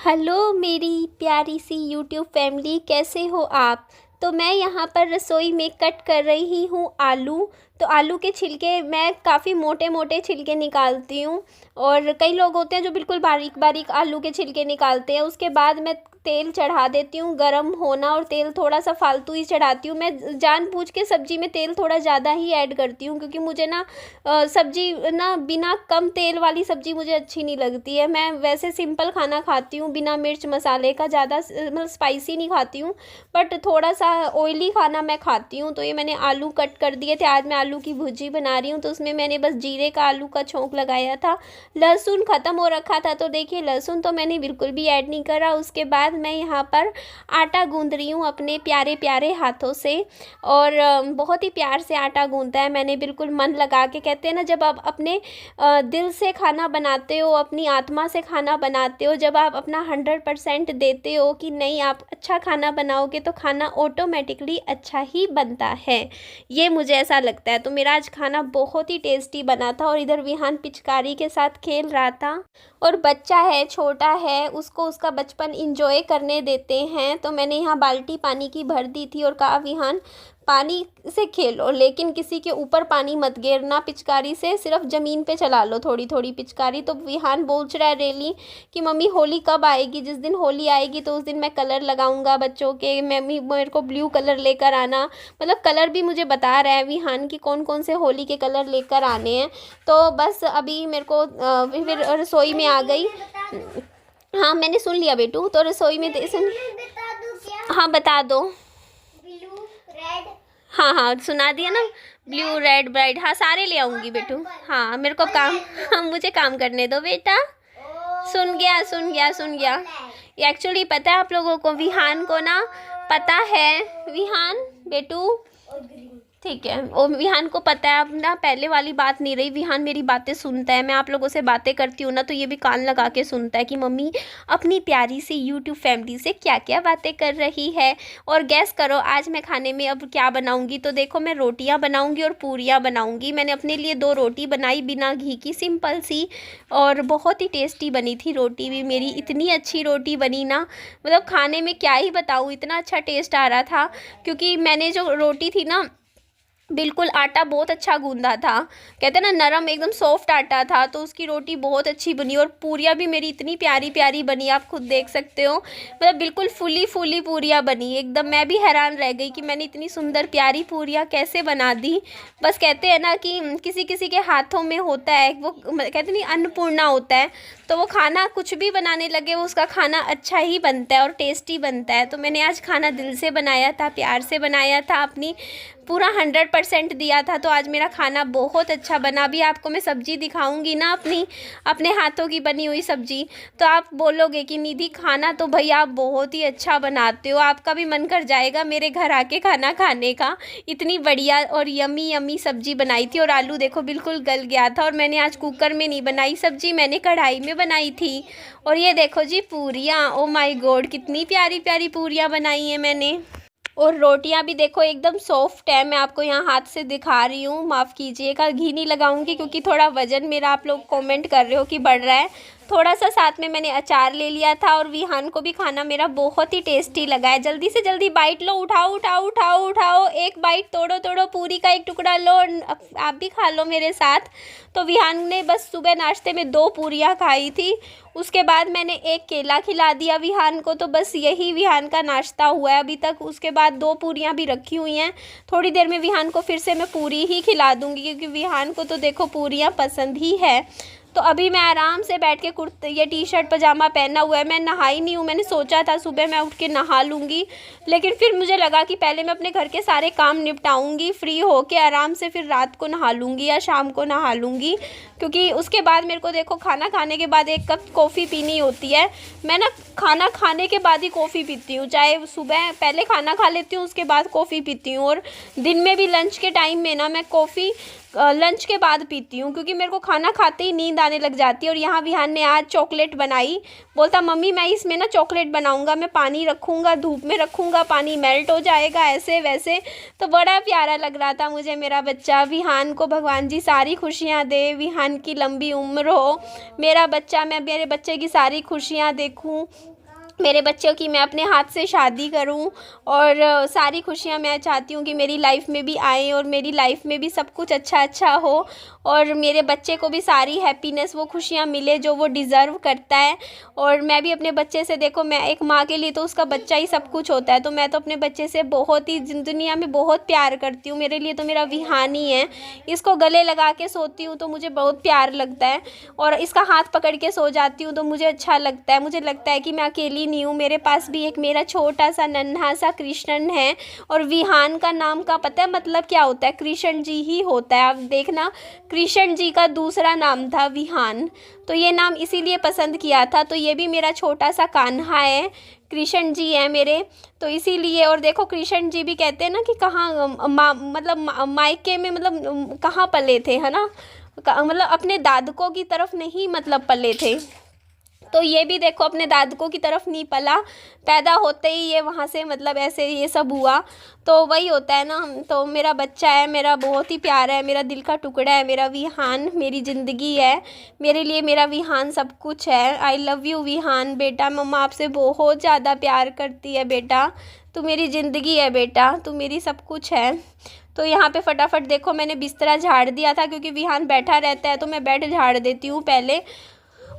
Hello मेरी प्यारी सी YouTube family, कैसे हो आप। तो मैं यहाँ पर रसोई में कट कर रही हूँ आलू। तो आलू के छिलके मैं काफ़ी मोटे मोटे छिलके निकालती हूँ, और कई लोग होते हैं जो बिल्कुल बारीक बारीक आलू के छिलके निकालते हैं। उसके बाद मैं तेल चढ़ा देती हूँ गरम होना, और तेल थोड़ा सा फालतू ही चढ़ाती हूँ। मैं जानबूझ के सब्ज़ी में तेल थोड़ा ज़्यादा ही ऐड करती हूँ, क्योंकि मुझे ना सब्ज़ी ना बिना कम तेल वाली सब्ज़ी मुझे अच्छी नहीं लगती है। मैं वैसे सिंपल खाना खाती हूँ, बिना मिर्च मसाले का, ज़्यादा मतलब स्पाइसी नहीं खाती हूँ, बट थोड़ा सा ऑयली खाना मैं खाती हूँ। तो ये मैंने आलू कट कर दिए थे। आज मैं आलू की भुर्जी बना रही हूँ, तो उसमें मैंने बस जीरे का आलू का छोंक लगाया था। लहसुन ख़त्म हो रखा था, तो देखिए लहसुन तो मैंने बिल्कुल भी ऐड नहीं करा। उसके बाद मैं यहाँ पर आटा गूंद रही हूँ अपने प्यारे प्यारे हाथों से, और बहुत ही प्यार से आटा गूंदा है मैंने, बिल्कुल मन लगा के। कहते हैं ना, जब आप अपने दिल से खाना बनाते हो, अपनी आत्मा से खाना बनाते हो, जब आप अपना 100% देते हो कि नहीं आप अच्छा खाना बनाओगे, तो खाना ऑटोमेटिकली अच्छा ही बनता है। ये मुझे ऐसा लगता है। तो मेरा आज खाना बहुत ही टेस्टी बना था, और इधर विहान पिचकारी के साथ खेल रहा था। और बच्चा है, छोटा है, उसको उसका बचपन इंजॉय करने देते हैं। तो मैंने यहाँ बाल्टी पानी की भर दी थी और कहा विहान पानी से खेलो, लेकिन किसी के ऊपर पानी मत गिरना पिचकारी से, सिर्फ ज़मीन पे चला लो थोड़ी थोड़ी पिचकारी। तो विहान पूछ रहा है रेली कि मम्मी होली कब आएगी। जिस दिन होली आएगी तो उस दिन मैं कलर लगाऊंगा बच्चों के, मम्मी मेरे को ब्लू कलर लेकर आना। मतलब कलर भी मुझे बता रहा है विहान की कौन कौन से होली के कलर लेकर आने हैं। तो बस अभी मेरे को फिर रसोई में आ गई। हाँ मैंने सुन लिया बेटू। तो रसोई में सुन। हाँ बता दो। हाँ हाँ सुना दिया ना। ब्लू रेड ब्राइट, हाँ सारे ले आऊंगी बेटू। हाँ मेरे को काम हाँ मुझे काम करने दो बेटा। सुन गया सुन गया सुन गया। ये एक्चुअली पता है आप लोगों को, विहान को ना पता है। विहान बेटू ठीक है, और विहान को पता है। अब ना पहले वाली बात नहीं रही, विहान मेरी बातें सुनता है। मैं आप लोगों से बातें करती हूँ ना, तो ये भी कान लगा के सुनता है कि मम्मी अपनी प्यारी सी यूट्यूब फैमिली से क्या क्या बातें कर रही है। और गैस करो आज मैं खाने में अब क्या बनाऊँगी। तो देखो मैं रोटियाँ बनाऊँगी और पूरियाँ बनाऊँगी। मैंने अपने लिए 2 रोटी बनाई बिना घी की, सिंपल सी, और बहुत ही टेस्टी बनी थी रोटी भी मेरी। इतनी अच्छी रोटी बनी ना, मतलब खाने में क्या ही बताऊँ, इतना अच्छा टेस्ट आ रहा था। क्योंकि मैंने जो रोटी थी ना, बिल्कुल आटा बहुत अच्छा गूंदा था। कहते हैं ना नरम, एकदम सॉफ्ट आटा था। तो उसकी रोटी बहुत अच्छी बनी, और पूरियाँ भी मेरी इतनी प्यारी प्यारी बनी, आप खुद देख सकते हो। मतलब बिल्कुल फुली फुली पूरियाँ बनी एकदम। मैं भी हैरान रह गई कि मैंने इतनी सुंदर प्यारी पूरियाँ कैसे बना दी। बस कहते हैं ना कि किसी किसी के हाथों में होता है वो, कहते नहीं अन्नपूर्णा होता है। तो वो खाना कुछ भी बनाने लगे, वो उसका खाना अच्छा ही बनता है और टेस्टी बनता है। तो मैंने आज खाना दिल से बनाया था, प्यार से बनाया था, अपनी पूरा 100% दिया था। तो आज मेरा खाना बहुत अच्छा बना। अभी आपको मैं सब्ज़ी दिखाऊंगी ना, अपने हाथों की बनी हुई सब्ज़ी, तो आप बोलोगे कि निधि खाना तो भैया आप बहुत ही अच्छा बनाते हो। आपका भी मन कर जाएगा मेरे घर आके खाना खाने का। इतनी बढ़िया और यमी यमी सब्ज़ी बनाई थी। और आलू देखो बिल्कुल गल गया था। और मैंने आज कुकर में नहीं बनाई सब्ज़ी, मैंने कढ़ाई में बनाई थी। और ये देखो जी पूरियाँ, ओ माय गॉड कितनी प्यारी प्यारी पूरियाँ बनाई हैं मैंने। और रोटियां भी देखो एकदम सॉफ्ट है। मैं आपको यहाँ हाथ से दिखा रही हूँ, माफ़ कीजिएगा। घी नहीं लगाऊंगी क्योंकि थोड़ा वज़न मेरा, आप लोग कमेंट कर रहे हो कि बढ़ रहा है थोड़ा सा। साथ में मैंने अचार ले लिया था। और विहान को भी खाना मेरा बहुत ही टेस्टी लगा है। जल्दी से जल्दी बाइट लो, उठाओ उठाओ उठाओ उठाओ, एक बाइट तोड़ो तोड़ो, पूरी का एक टुकड़ा लो, आप भी खा लो मेरे साथ। तो विहान ने बस सुबह नाश्ते में 2 पूरियाँ खाई थी। उसके बाद मैंने एक केला खिला दिया विहान को। तो बस यही विहान का नाश्ता हुआ है अभी तक। उसके बाद 2 पूरियाँ भी रखी हुई हैं। थोड़ी देर में विहान को फिर से मैं पूरी ही खिला दूँगी, क्योंकि विहान को तो देखो पूरियाँ पसंद ही है। तो अभी मैं आराम से बैठ के कुर्ते, ये टी-शर्ट पजामा पहना हुआ है। मैं नहाई नहीं हूँ। मैंने सोचा था सुबह मैं उठ के नहा लूँगी, लेकिन फिर मुझे लगा कि पहले मैं अपने घर के सारे काम निपटाऊँगी, फ्री होके आराम से फिर रात को नहा लूँगी या शाम को नहा लूँगी। क्योंकि उसके बाद मेरे को देखो खाना खाने के बाद 1 कप कॉफ़ी पीनी होती है। मैं ना खाना खाने के बाद ही कॉफ़ी पीती हूँ, चाहे सुबह पहले खाना खा लेती हूँ उसके बाद कॉफ़ी पीती हूँ। और दिन में भी लंच के टाइम में ना मैं कॉफ़ी लंच के बाद पीती हूँ, क्योंकि मेरे को खाना खाते ही नींद आने लग जाती है। और यहाँ विहान ने आज चॉकलेट बनाई। बोलता मम्मी मैं इसमें ना चॉकलेट बनाऊँगा, मैं पानी रखूँगा, धूप में रखूँगा, पानी मेल्ट हो जाएगा, ऐसे वैसे। तो बड़ा प्यारा लग रहा था मुझे मेरा बच्चा। विहान को भगवान जी सारी खुशियाँ दे, विहान की लंबी उम्र हो। मेरा बच्चा, मैं मेरे बच्चे की सारी खुशियाँ देखूँ। मेरे बच्चों की मैं अपने हाथ से शादी करूं और सारी खुशियां मैं चाहती हूं कि मेरी लाइफ में भी आएँ और मेरी लाइफ में भी सब कुछ अच्छा अच्छा हो और मेरे बच्चे को भी सारी हैप्पीनेस वो खुशियां मिले जो वो डिज़र्व करता है। और मैं भी अपने बच्चे से, देखो मैं एक माँ के लिए तो उसका बच्चा ही सब कुछ होता है, तो मैं तो अपने बच्चे से बहुत ही दुनिया में बहुत प्यार करती हूँ। मेरे लिए तो मेरा विहान ही है। इसको गले लगा के सोती हूँ तो मुझे बहुत प्यार लगता है और इसका हाथ पकड़ के सो जाती हूँ तो मुझे अच्छा लगता है। मुझे लगता है कि मैं अकेली नहीं हूँ, मेरे पास भी एक मेरा छोटा सा नन्हा सा कृष्ण है। और विहान का नाम का पता है मतलब क्या होता है? कृष्ण जी ही होता है। आप देखना, कृष्ण जी का दूसरा नाम था विहान, तो ये नाम इसीलिए पसंद किया था। तो ये भी मेरा छोटा सा कान्हा है, कृष्ण जी है मेरे, तो इसीलिए। और देखो कृष्ण जी भी कहते हैं ना कि कहाँ मतलब मायके में मतलब कहाँ पले थे, है ना, मतलब अपने दादकों की तरफ नहीं मतलब पले थे। तो ये भी देखो अपने दादकों की तरफ नहीं पला, पैदा होते ही ये वहाँ से मतलब ऐसे ये सब हुआ। तो वही होता है ना। तो मेरा बच्चा है, मेरा बहुत ही प्यारा है, मेरा दिल का टुकड़ा है, मेरा विहान मेरी ज़िंदगी है। मेरे लिए मेरा विहान सब कुछ है। आई लव यू विहान बेटा, मम्मा आपसे बहुत ज़्यादा प्यार करती है बेटा, तू मेरी ज़िंदगी है बेटा, तू मेरी सब कुछ है। तो यहाँ पे फटाफट देखो मैंने बिस्तरा झाड़ दिया था क्योंकि विहान बैठा रहता है, तो मैं बेड झाड़ देती हूँ पहले,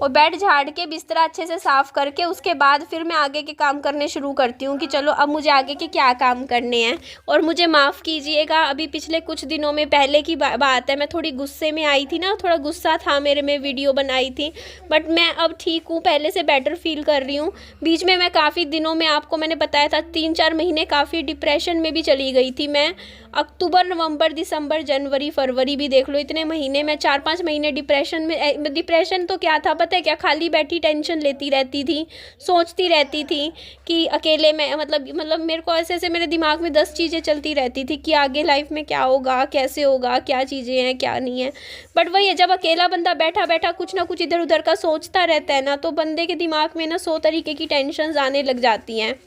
और बेड झाड़ के बिस्तरा अच्छे से साफ़ करके उसके बाद फिर मैं आगे के काम करने शुरू करती हूँ कि चलो अब मुझे आगे के क्या काम करने हैं। और मुझे माफ़ कीजिएगा, अभी पिछले कुछ दिनों में पहले की बात है, मैं थोड़ी गुस्से में आई थी ना, थोड़ा गुस्सा था मेरे में, वीडियो बनाई थी, बट मैं अब ठीक हूँ, पहले से बेटर फील कर रही हूँ। बीच में मैं काफ़ी दिनों में आपको मैंने बताया था 3-4 महीने काफ़ी डिप्रेशन में भी चली गई थी मैं। अक्टूबर, नवंबर, दिसंबर, जनवरी, फरवरी भी देख लो, इतने महीने मैं 4-5 महीने डिप्रेशन में। डिप्रेशन तो क्या था पता है क्या? खाली बैठी टेंशन लेती रहती थी, सोचती रहती थी कि अकेले में मतलब मेरे को ऐसे मेरे दिमाग में 10 चीज़ें चलती रहती थी कि आगे लाइफ में क्या होगा, कैसे होगा, क्या चीज़ें हैं क्या नहीं है। बट वही है, जब अकेला बंदा बैठा बैठा कुछ ना कुछ इधर उधर का सोचता रहता है ना, तो बंदे के दिमाग में ना 100 तरीके की टेंशन आने लग जाती हैं।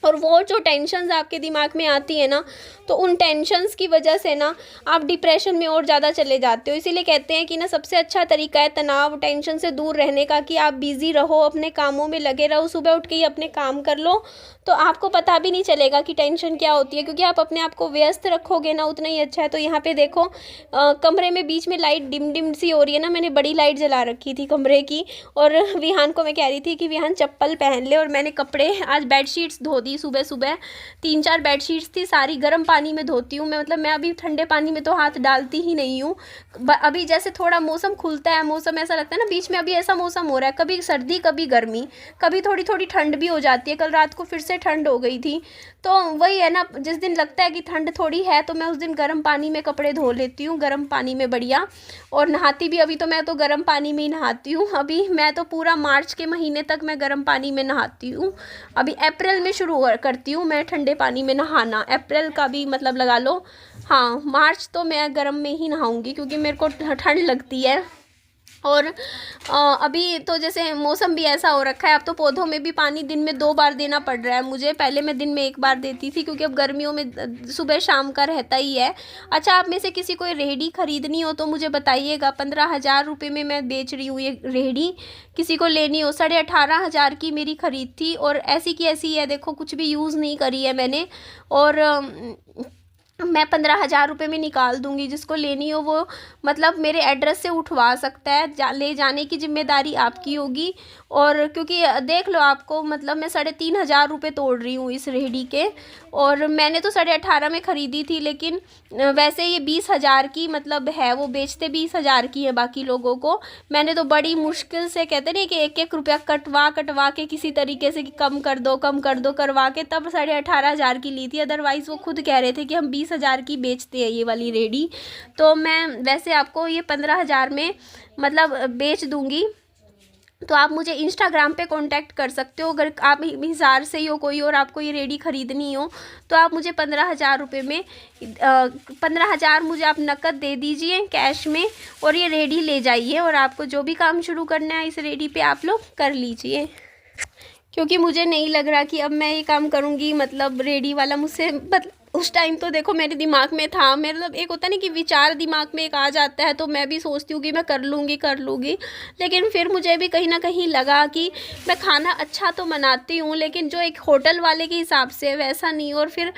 और वो जो टेंशन्स आपके दिमाग में आती है ना, तो उन टेंशन्स की वजह से ना आप डिप्रेशन में और ज़्यादा चले जाते हो। इसीलिए कहते हैं कि ना सबसे अच्छा तरीका है तनाव टेंशन से दूर रहने का कि आप बिज़ी रहो, अपने कामों में लगे रहो, सुबह उठ के ही अपने काम कर लो, तो आपको पता भी नहीं चलेगा कि टेंशन क्या होती है, क्योंकि आप अपने आप को व्यस्त रखोगे ना उतना ही अच्छा है। तो यहाँ पे देखो कमरे में बीच में लाइट डिम डिम सी हो रही है ना, मैंने बड़ी लाइट जला रखी थी कमरे की। और विहान को मैं कह रही थी कि विहान चप्पल पहन ले, और मैंने कपड़े आज बेडशीट्स धो दी सुबह सुबह, 3-4 बेडशीट्स थी, सारी गर्म पानी में धोती हूँ मैं, मतलब मैं अभी ठंडे पानी में तो हाथ डालती ही नहीं हूँ। अभी जैसे थोड़ा मौसम खुलता है, मौसम ऐसा लगता है ना, बीच में अभी ऐसा मौसम हो रहा है, कभी सर्दी कभी गर्मी, कभी थोड़ी थोड़ी ठंड भी हो जाती है। कल रात को फिर से ठंड हो गई थी। तो वही है ना, जिस दिन लगता है कि ठंड थोड़ी है तो मैं उस दिन गर्म पानी में कपड़े धो लेती हूँ, गर्म पानी में बढ़िया। और नहाती भी अभी तो मैं तो गर्म पानी में ही नहाती हूँ। अभी मैं तो पूरा मार्च के महीने तक मैं गर्म पानी में नहाती हूँ। अभी अप्रैल में शुरू करती हूँ मैं ठंडे पानी में नहाना, अप्रैल का भी मतलब लगा लो। हाँ, मार्च तो मैं गर्म में ही नहाऊंगी क्योंकि मेरे को ठंड लगती है। और अभी तो जैसे मौसम भी ऐसा हो रखा है, अब तो पौधों में भी पानी दिन में 2 बार देना पड़ रहा है मुझे। पहले मैं दिन में 1 बार देती थी क्योंकि अब गर्मियों में सुबह शाम का रहता ही है। अच्छा, आप में से किसी को रेहड़ी ख़रीदनी हो तो मुझे बताइएगा, 15,000 रुपये में मैं बेच रही हूँ ये रेहड़ी। किसी को लेनी हो, 18,500 की मेरी ख़रीद थी और ऐसी की ऐसी है, देखो कुछ भी यूज़ नहीं करी है मैंने। और मैं 15,000 रुपये में निकाल दूंगी, जिसको लेनी हो वो मतलब मेरे एड्रेस से उठवा सकता है, ले जाने की जिम्मेदारी आपकी होगी। और क्योंकि देख लो आपको मतलब मैं 3,500 रुपये तोड़ रही हूँ इस रेहड़ी के, और मैंने तो 18,500 में ख़रीदी थी, लेकिन वैसे ये 20,000 की मतलब है, वो बेचते 20,000 की है बाकी लोगों को। मैंने तो बड़ी मुश्किल से, कहते नहीं कि 1-1 रुपया कटवा के किसी तरीके से कि कम कर दो करवा के तब 18,500 की ली थी। अदरवाइज़ वो खुद कह रहे थे कि हम 20,000 की बेचते हैं ये वाली रेहड़ी। तो मैं वैसे आपको ये 15,000 में मतलब बेच दूँगी। तो आप मुझे इंस्टाग्राम पे कांटेक्ट कर सकते हो, अगर आप हिसार से ही हो कोई और आपको ये रेडी ख़रीदनी हो तो आप मुझे 15,000 रुपये में 15,000 मुझे आप नकद दे दीजिए कैश में, और ये रेडी ले जाइए। और आपको जो भी काम शुरू करना है इस रेडी पे आप लोग कर लीजिए, क्योंकि मुझे नहीं लग रहा कि अब मैं ये काम करूँगी, मतलब रेडी वाला मुझसे उस टाइम तो देखो मेरे दिमाग में था, मतलब एक होता नहीं कि विचार दिमाग में एक आ जाता है, तो मैं भी सोचती हूँ कि मैं कर लूँगी। लेकिन फिर मुझे भी कहीं ना कहीं लगा कि मैं खाना अच्छा तो बनाती हूँ, लेकिन जो एक होटल वाले के हिसाब से वैसा नहीं। और फिर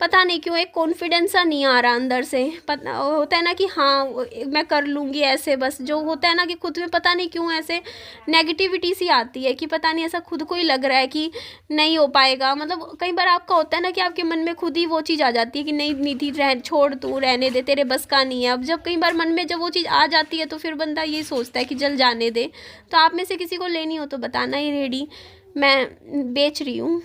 पता नहीं क्यों एक कॉन्फिडेंस सा नहीं आ रहा अंदर से। पता होता है ना कि हाँ मैं कर लूँगी ऐसे, बस जो होता है ना कि खुद में पता नहीं क्यों ऐसे नेगेटिविटी सी आती है कि पता नहीं ऐसा खुद को ही लग रहा है कि नहीं हो पाएगा। मतलब कई बार आपका होता है ना कि आपके मन में खुद ही वो चीज़ आ जाती है कि नहीं निधि रह छोड़, तू रहने दे, तेरे बस का नहीं है। अब जब कई बार मन में जब वो चीज़ आ जाती है तो फिर बंदा ये सोचता है कि जल जाने दे। तो आप में से किसी को लेनी हो तो बताना ही, रेडी मैं बेच रही हूँ।